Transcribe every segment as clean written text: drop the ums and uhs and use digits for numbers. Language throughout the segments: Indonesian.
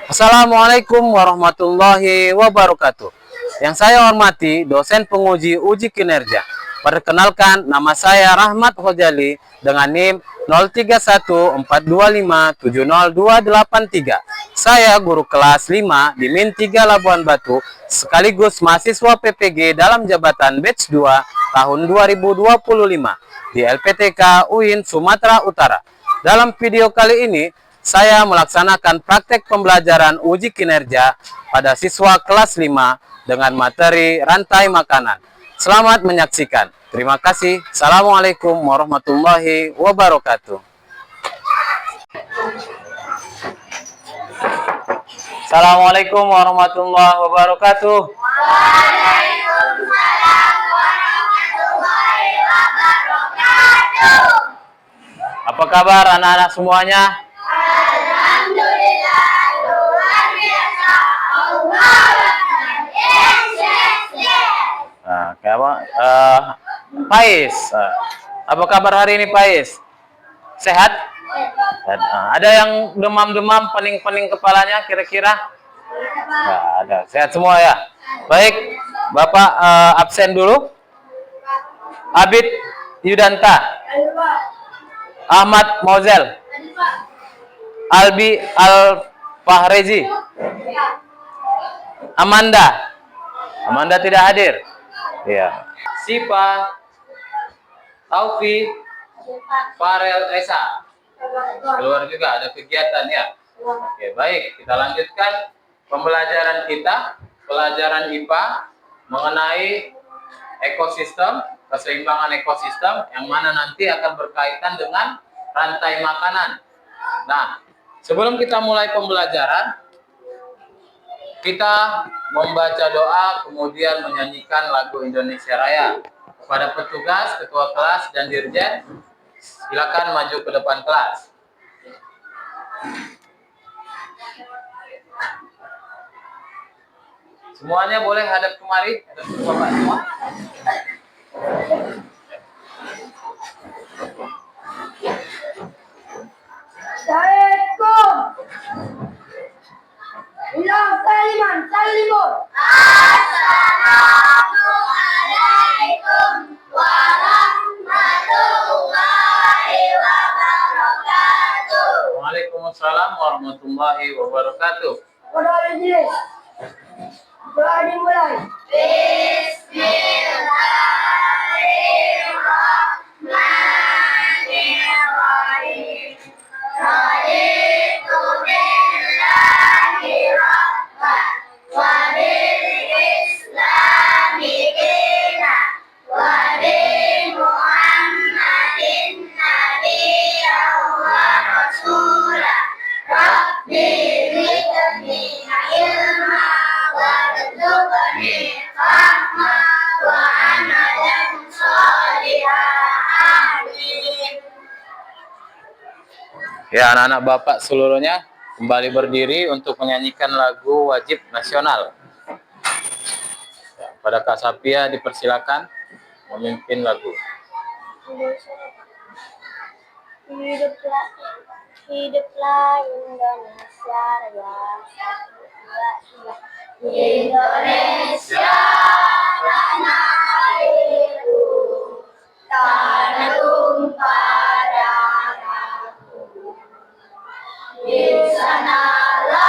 Assalamualaikum warahmatullahi wabarakatuh. Yang saya hormati dosen penguji uji kinerja. Perkenalkan, nama saya Rahmat Hojali dengan NIM 031425702283. Saya guru kelas 5 di Min 3 Labuan Batu, sekaligus mahasiswa PPG dalam jabatan batch 2 tahun 2025 di LPTK UIN Sumatera Utara. Dalam video kali ini, saya melaksanakan praktek pembelajaran uji kinerja pada siswa kelas 5 dengan materi rantai makanan. Selamat menyaksikan. Terima kasih. Assalamualaikum warahmatullahi wabarakatuh. Assalamualaikum warahmatullahi wabarakatuh. Waalaikumsalam warahmatullahi wabarakatuh. Apa kabar anak-anak semuanya? Alhamdulillah, luar biasa. Allah Akbar. Yes, yes, yes. Nah, Pais, apa kabar hari ini Pais? Sehat? Sehat. Ada yang demam-demam, pening-pening kepalanya kira-kira? Nggak ada. Sehat semua ya? Baik, Bapak absen dulu. Abid Yudanta, Ahmad Mozel, Albi Al-Fahrezi, Amanda tidak hadir. Iya. Sipa, Taufi, Farel Esa. Keluar juga ada kegiatan ya. Oke, baik, kita lanjutkan pembelajaran kita, pelajaran IPA mengenai ekosistem, keseimbangan ekosistem yang mana nanti akan berkaitan dengan rantai makanan. Nah, sebelum kita mulai pembelajaran, kita membaca doa, kemudian menyanyikan lagu Indonesia Raya. Kepada petugas, ketua kelas, dan dirjen, silakan maju ke depan kelas. Semuanya boleh hadap kemari, hadap ke Bapak semua. Assalamualaikum. Ulang saliman, salimur. Assalamualaikum warahmatullahi wabarakatuh. Waalaikumsalam warahmatullahi wabarakatuh. Doa majelis. Doa dimulai. Bismillahirrahmanirrahim. Raditu billahi rabban wa bil islami dinan wa bi Muhammadin nabiyyan wa rasulah. Rabbi zidni ilma warzuqni fahma wa amalan sholihan. Amin. Ya, anak-anak Bapak seluruhnya kembali berdiri untuk menyanyikan lagu wajib nasional. Ya, pada Kak Sapia dipersilakan memimpin lagu. Hiduplah, hiduplah Indonesia Raya. Indonesia tanah airku, tanah tumpah darahku. Di sanalah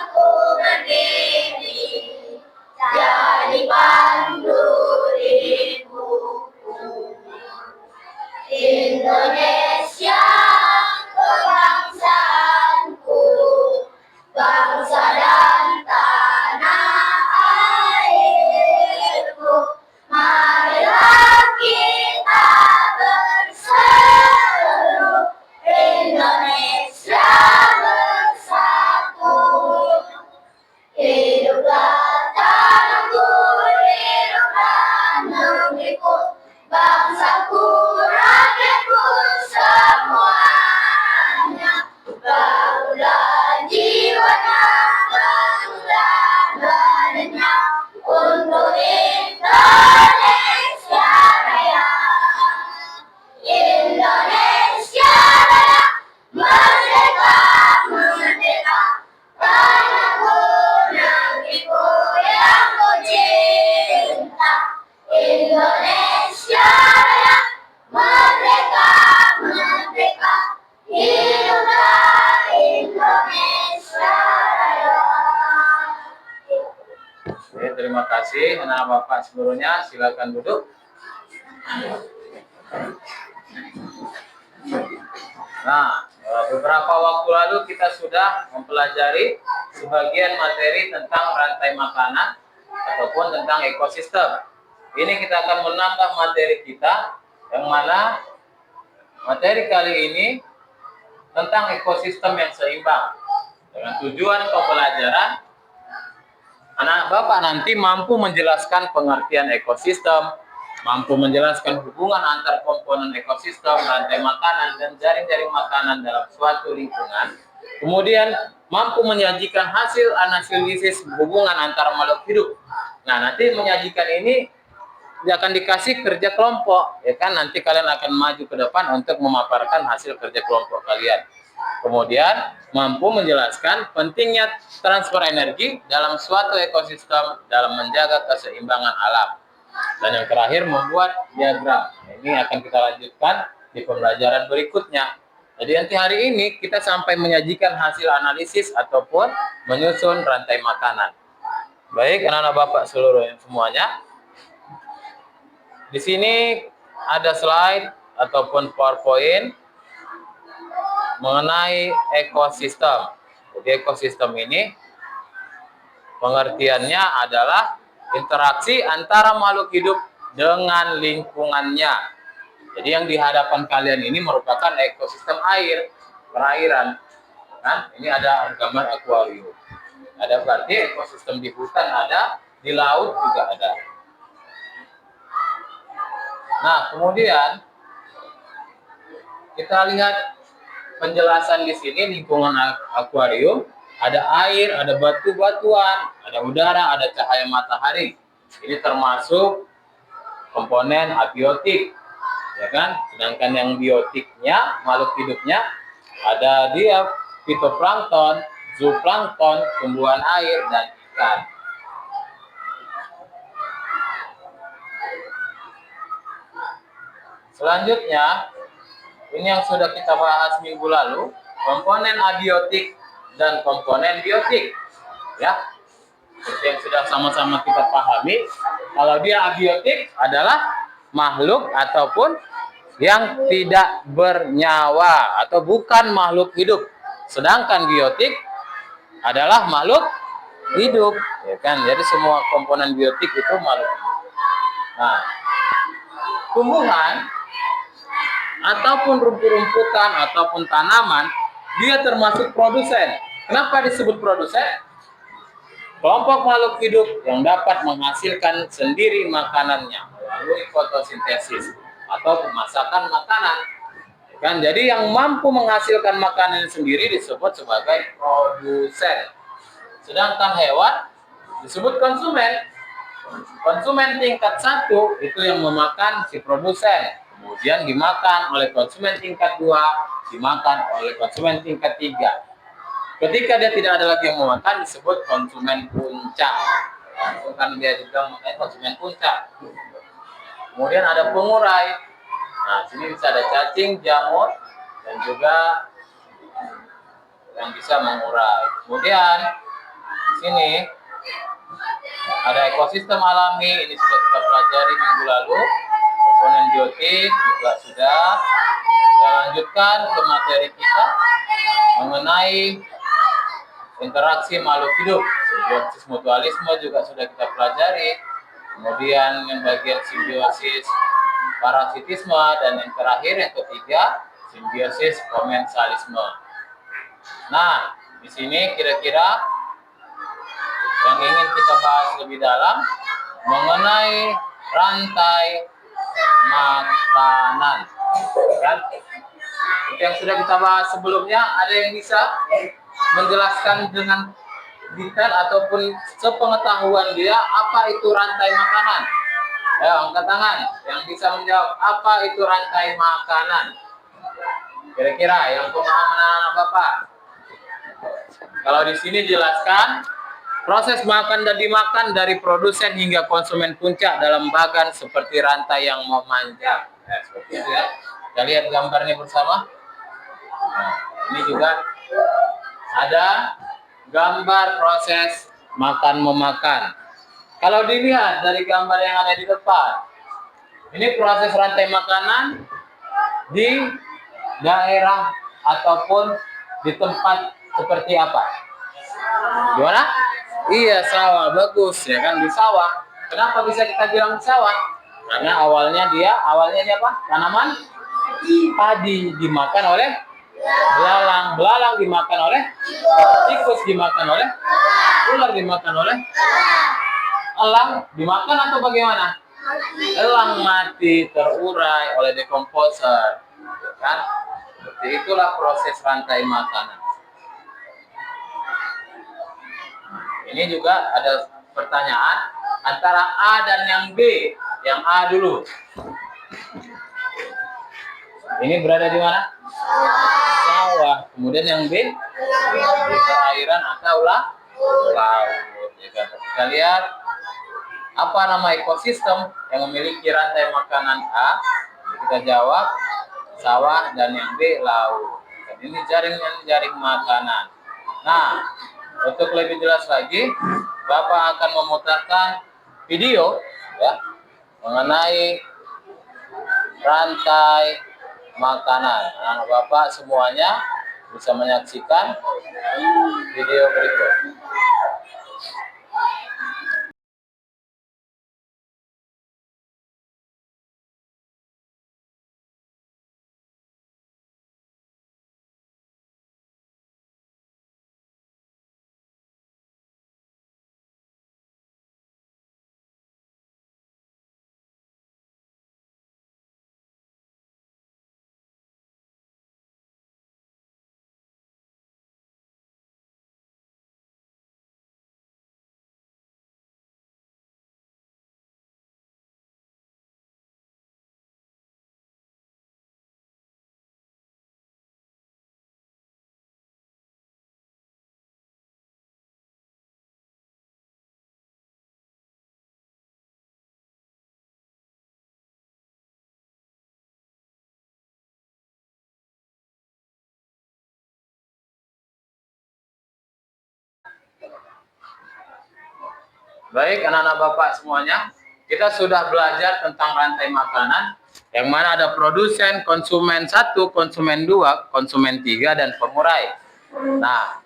aku berdiri, jadi pandu ibuku. Indonesia kebangsaanku, bangsa dan tanah airku. Marilah kita bersatu, Indonesia bersatu. terima kasih anak Bapak seluruhnya. Silakan duduk. Nah, beberapa waktu lalu kita sudah mempelajari sebagian materi tentang rantai makanan ataupun tentang ekosistem. Ini kita akan menambah materi kita, yang mana materi kali ini tentang ekosistem yang seimbang. Dengan tujuan pembelajaran, anak Bapak nanti mampu menjelaskan pengertian ekosistem, mampu menjelaskan hubungan antar komponen ekosistem, rantai makanan, dan jaring-jaring makanan dalam suatu lingkungan. Kemudian mampu menyajikan hasil analisis hubungan antar makhluk hidup. Nah, nanti menyajikan ini akan dikasih kerja kelompok, ya kan? Nanti kalian akan maju ke depan untuk memaparkan hasil kerja kelompok kalian. Kemudian mampu menjelaskan pentingnya transfer energi dalam suatu ekosistem dalam menjaga keseimbangan alam. Dan yang terakhir membuat diagram. Ini akan kita lanjutkan di pembelajaran berikutnya. Jadi nanti hari ini kita sampai menyajikan hasil analisis ataupun menyusun rantai makanan. Baik, anak-anak Bapak semuanya. Di sini ada slide ataupun PowerPoint mengenai ekosistem. Jadi ekosistem ini pengertiannya adalah interaksi antara makhluk hidup dengan lingkungannya. Jadi yang di hadapan kalian ini merupakan ekosistem air, perairan. Kan? Ini ada gambar akuarium. Ada berarti ekosistem di hutan ada, di laut juga ada. Nah, kemudian kita lihat penjelasan di sini lingkungan akuarium. Ada air, ada batu-batuan, ada udara, ada cahaya matahari. Ini termasuk komponen abiotik, ya kan? Sedangkan yang biotiknya, makhluk hidupnya, ada dia fitoplankton, zooplankton, tumbuhan air, dan ikan. Selanjutnya, ini yang sudah kita bahas minggu lalu, komponen abiotik dan komponen biotik, ya. Seperti yang sudah sama-sama kita pahami, kalau dia abiotik adalah makhluk ataupun yang tidak bernyawa atau bukan makhluk hidup. Sedangkan biotik adalah makhluk hidup, ya kan? Jadi semua komponen biotik itu makhluk hidup. Nah, tumbuhan ataupun rumput-rumputan ataupun tanaman, dia termasuk produsen. Kenapa disebut produsen? Kelompok makhluk hidup yang dapat menghasilkan sendiri makanannya melalui fotosintesis atau pemasakan makanan. Kan? Jadi yang mampu menghasilkan makanan sendiri disebut sebagai produsen. Sedangkan hewan disebut konsumen. Konsumen tingkat 1 itu yang memakan si produsen. Kemudian dimakan oleh konsumen tingkat 2, dimakan oleh konsumen tingkat 3. Ketika dia tidak ada lagi yang memakan, disebut konsumen puncak. Kan dia juga konsumen puncak. Kemudian ada pengurai. Nah, sini bisa ada cacing, jamur, dan juga yang bisa mengurai. Kemudian di sini ada ekosistem alami. Ini sudah kita pelajari minggu lalu. Komponen biotik juga sudah. Kita lanjutkan ke materi kita mengenai interaksi makhluk hidup. Simbiosis mutualisme juga sudah kita pelajari. Kemudian yang bagian simbiosis parasitisme, dan yang terakhir yang ketiga simbiosis komensalisme. Nah, di sini kira-kira yang ingin kita bahas lebih dalam mengenai rantai makanan. Kan? Itu yang sudah kita bahas sebelumnya. Ada yang bisa menjelaskan dengan detail ataupun sepengetahuan dia apa itu rantai makanan? Ayo angkat tangan yang bisa menjawab apa itu rantai makanan. Kira-kira yang pemahaman anak Bapak. Kalau di sini jelaskan proses makan dan dimakan dari produsen hingga konsumen puncak dalam bagan seperti rantai yang memanjang. Nah, seperti itu ya. Kita lihat gambarnya bersama. Nah, ini juga ada gambar proses makan memakan. Kalau dilihat dari gambar yang ada di depan, ini proses rantai makanan di daerah ataupun di tempat seperti apa? Gimana? Iya, sawah. Bagus ya kan, di sawah. Kenapa bisa kita bilang sawah? Karena awalnya dia apa? Tanaman padi dimakan oleh belalang, belalang dimakan oleh tikus, dimakan oleh ular, dimakan oleh elang, dimakan atau bagaimana? Elang mati terurai oleh dekomposer, kan? Seperti itulah proses rantai makanan. Ini juga ada pertanyaan antara A dan yang B. Yang A dulu. Ini berada di mana? Sawah. Kemudian yang B di perairan atau laut. Kita lihat apa nama ekosistem yang memiliki rantai makanan A. Kita jawab sawah, dan yang B laut. Dan ini jaring makanan. Nah, untuk lebih jelas lagi, Bapak akan memutarkan video ya mengenai rantai makanan. Anak Bapak semuanya bisa menyaksikan video berikut. Baik, anak-anak Bapak semuanya, kita sudah belajar tentang rantai makanan, yang mana ada produsen, konsumen 1, konsumen 2, konsumen 3, dan pengurai. Nah,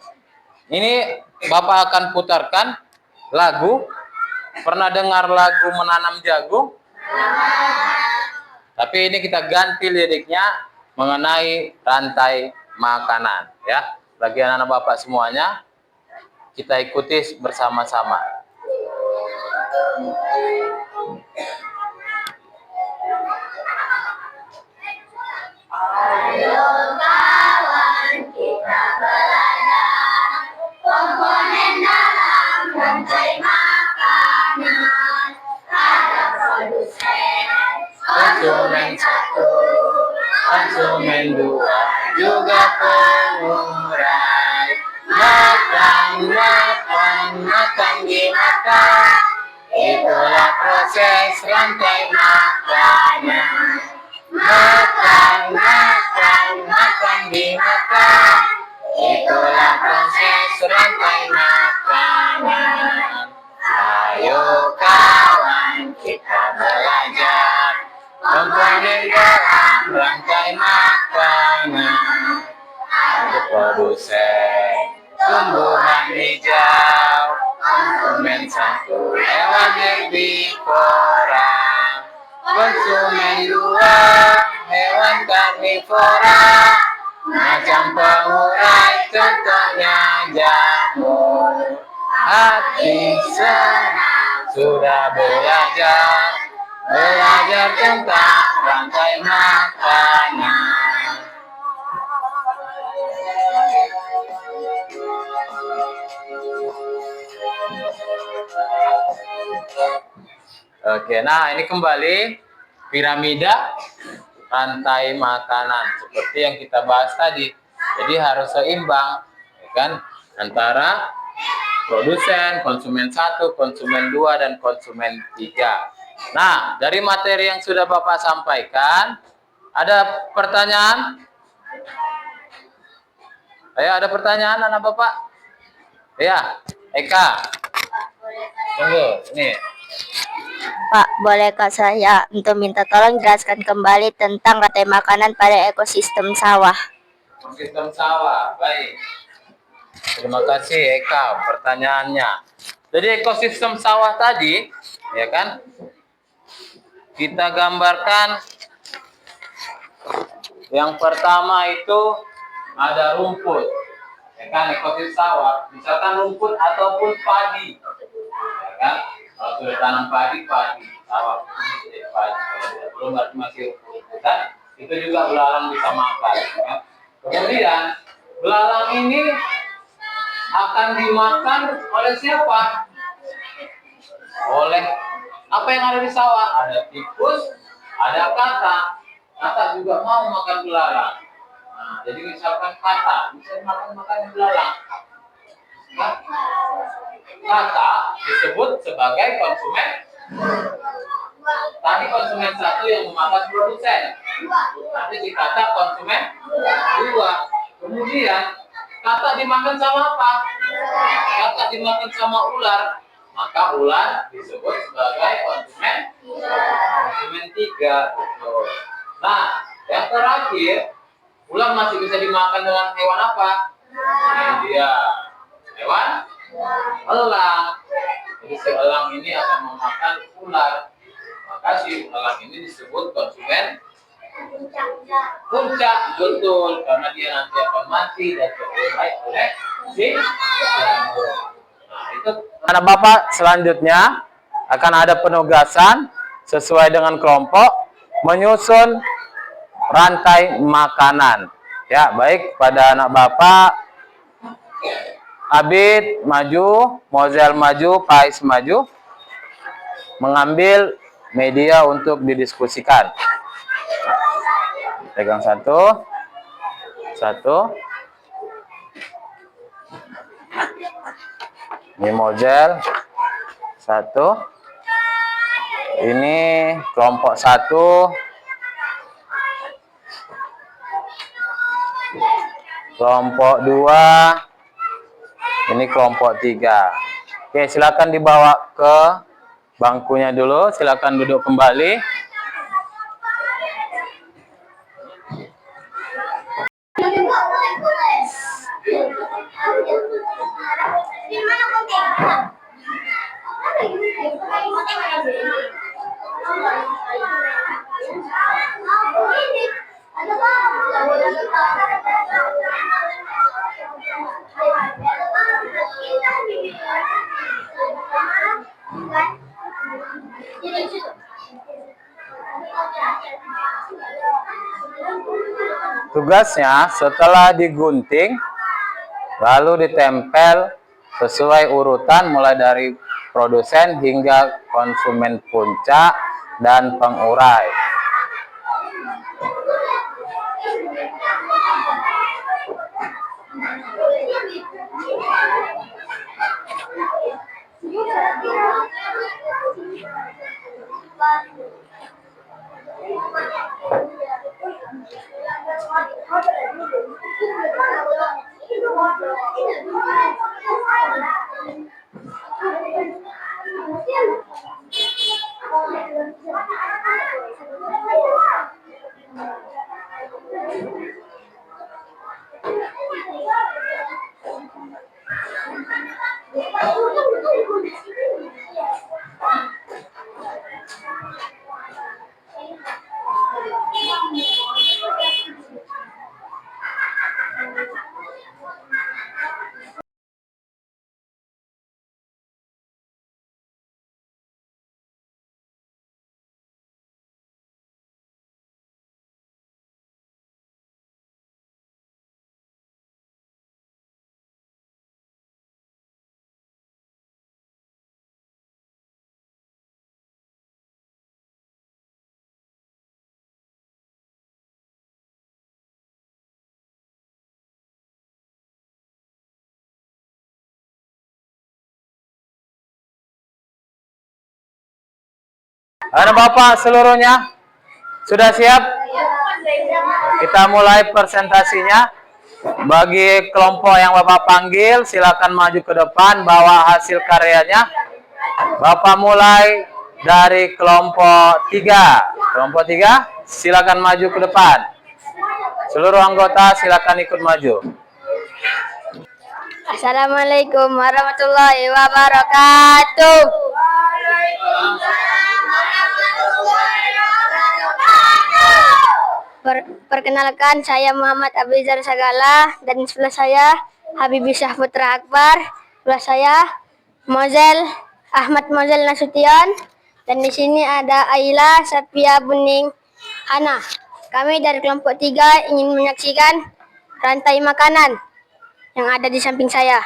ini Bapak akan putarkan lagu. Pernah dengar lagu Menanam Jagung? Tapi ini kita ganti liriknya mengenai rantai makanan, ya. Bagi anak-anak Bapak semuanya, kita ikuti bersama-sama. Ayo kawan, kita belajar komponen dalam rantai makanan. Ada produsen, Konsumen 1, konsumen 2, juga pengurai. Makan dimakan. Itulah proses rantai makanan. Makan dimakan. Itulah proses rantai makanan. Ayo kawan, kita belajar komponen dalam rantai makanan. Ada produsen, tumbuhan hijau, konsumen 1, hewan herbivora, konsumen 2, hewan karnivora, macam pengurai, contohnya jamur. Hati senang sudah belajar tentang rantai makanan. Oke, nah ini kembali piramida rantai makanan seperti yang kita bahas tadi. Jadi harus seimbang, ya kan, antara produsen, konsumen 1, konsumen 2, dan konsumen 3. Nah, dari materi yang sudah Bapak sampaikan, ada pertanyaan? Ayo, ada pertanyaan anak Bapak? Ya, Eka. Tunggu, nih. Pak, bolehkah saya untuk minta tolong jelaskan kembali tentang rantai makanan pada ekosistem sawah? Ekosistem sawah, baik. Terima kasih Eka pertanyaannya. Jadi ekosistem sawah tadi, ya kan? Kita gambarkan yang pertama itu ada rumput. Ya kan, ekosistem sawah, misalkan rumput ataupun padi. Ya kan? Kalau sudah tanam padi, sawah padi. Kalau belum berarti masih rumput. Dan itu juga belalang bisa makan. Ya. Kemudian belalang ini akan dimakan oleh siapa? Oleh apa yang ada di sawah? Ada tikus, ada katak. Katak juga mau makan belalang. Nah, jadi misalkan katak bisa makan belalang. Nah, katak disebut sebagai konsumen. Tadi konsumen satu yang memakan produsen. Nanti si katak konsumen dua. Kemudian katak dimakan sama apa? Katak dimakan sama ular. Maka ular disebut sebagai konsumen tiga. Nah, yang terakhir, ular masih bisa dimakan dengan hewan apa? Ini dia, hewan elang. Jadi si elang ini akan memakan ular. Maka si elang ini disebut konsumen puncak, betul, karena dia nanti akan mati dan terurai oleh si jamur. Nah, itu anak Bapak selanjutnya akan ada penugasan sesuai dengan kelompok menyusun rantai makanan. Ya, baik pada anak Bapak, Abid maju, Mozel maju, Pais maju, mengambil media untuk didiskusikan. Pegang satu. Ini Mozel satu. Ini kelompok satu. Kelompok dua. Ini kelompok tiga. Oke, silakan dibawa ke bangkunya dulu. Silakan duduk kembali. Tugasnya setelah digunting lalu ditempel sesuai urutan mulai dari produsen hingga konsumen puncak dan pengurai. Anak Bapak seluruhnya sudah siap? Kita mulai presentasinya. Bagi kelompok yang Bapak panggil, silakan maju ke depan, bawa hasil karyanya. Bapak mulai dari kelompok 3. Kelompok 3, silakan maju ke depan. Seluruh anggota silakan ikut maju. Assalamualaikum warahmatullahi wabarakatuh. Perkenalkan, saya Muhammad Abizar Sagala, dan sebelah saya Habibie Syahputra Akbar, sebelah saya Ahmad Mozel Nasution, dan di sini ada Aila Sapia Buning Hana. Kami dari kelompok 3 ingin menyaksikan rantai makanan yang ada di samping saya.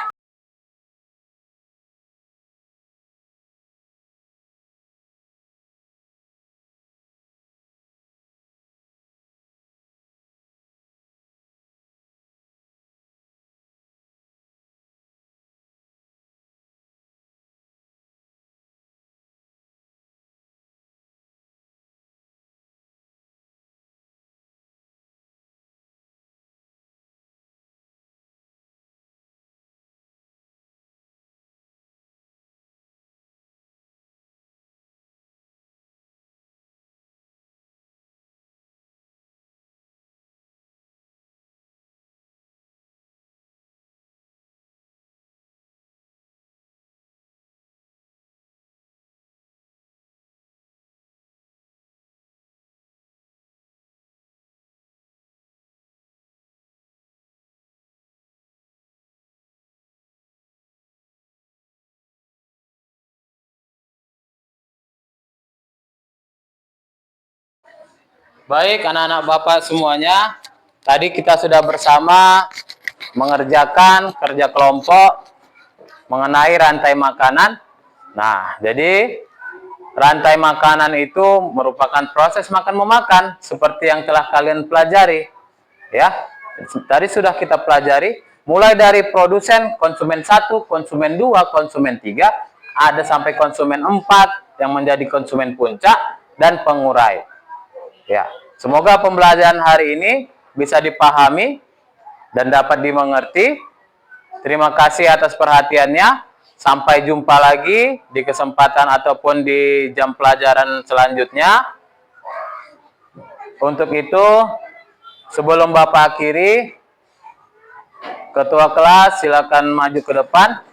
Baik, anak-anak Bapak semuanya, tadi kita sudah bersama mengerjakan kerja kelompok mengenai rantai makanan. Nah, jadi rantai makanan itu merupakan proses makan-memakan seperti yang telah kalian pelajari. Ya, tadi sudah kita pelajari mulai dari produsen, konsumen 1, konsumen 2, konsumen 3, ada sampai konsumen 4 yang menjadi konsumen puncak dan pengurai. Ya, semoga pembelajaran hari ini bisa dipahami dan dapat dimengerti. Terima kasih atas perhatiannya. Sampai jumpa lagi di kesempatan ataupun di jam pelajaran selanjutnya. Untuk itu, sebelum Bapak akhiri, Ketua kelas silakan maju ke depan.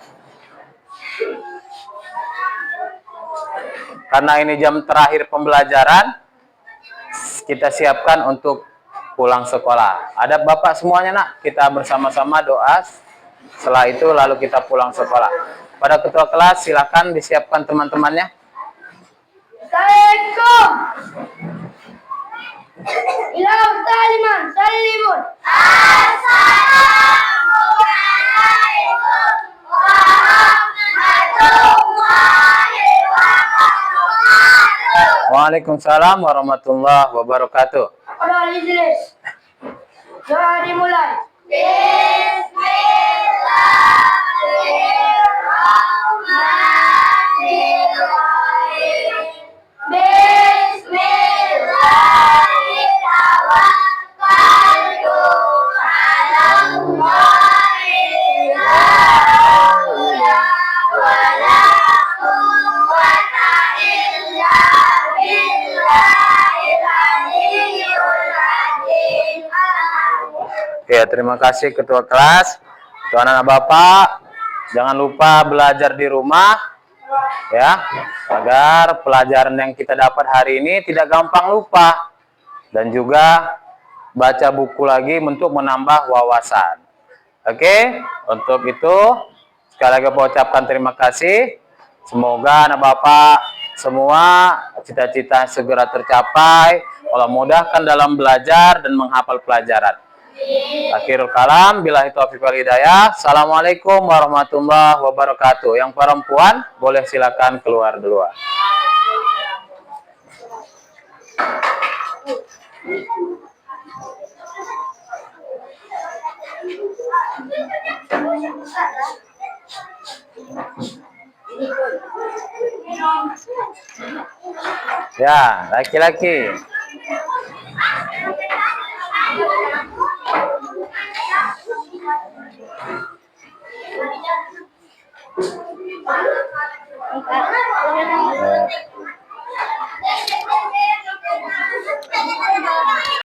Karena ini jam terakhir pembelajaran, kita siapkan untuk pulang sekolah. Ada Bapak semuanya, nak? Kita bersama-sama doa. Setelah itu lalu kita pulang sekolah. Pada ketua kelas silakan disiapkan teman-temannya. Assalamualaikum. Ilau taliman salimun. Assalamualaikum warahmatullahi wabarakatuh. Waalaikumsalam warahmatullahi wabarakatuh. Doa dimulai. Bismillahirrahmanirrahim. Bismillahirrahmanirrahim. Alallahi la ilaha wa la quwwata illa billahil aliyyil azim. Ya, terima kasih Ketua kelas. Untuk anak-anak Bapak, jangan lupa belajar di rumah, ya, agar pelajaran yang kita dapat hari ini tidak gampang lupa. Dan juga baca buku lagi untuk menambah wawasan. Oke, untuk itu, sekali lagi saya ucapkan terima kasih. Semoga anak Bapak semua cita-cita segera tercapai. Allah mudahkan dalam belajar dan menghafal pelajaran. Akhirul kalam, billahi taufiq wal hidayah. Assalamualaikum warahmatullahi wabarakatuh. Yang perempuan boleh silakan keluar duluan. Ya, laki-laki.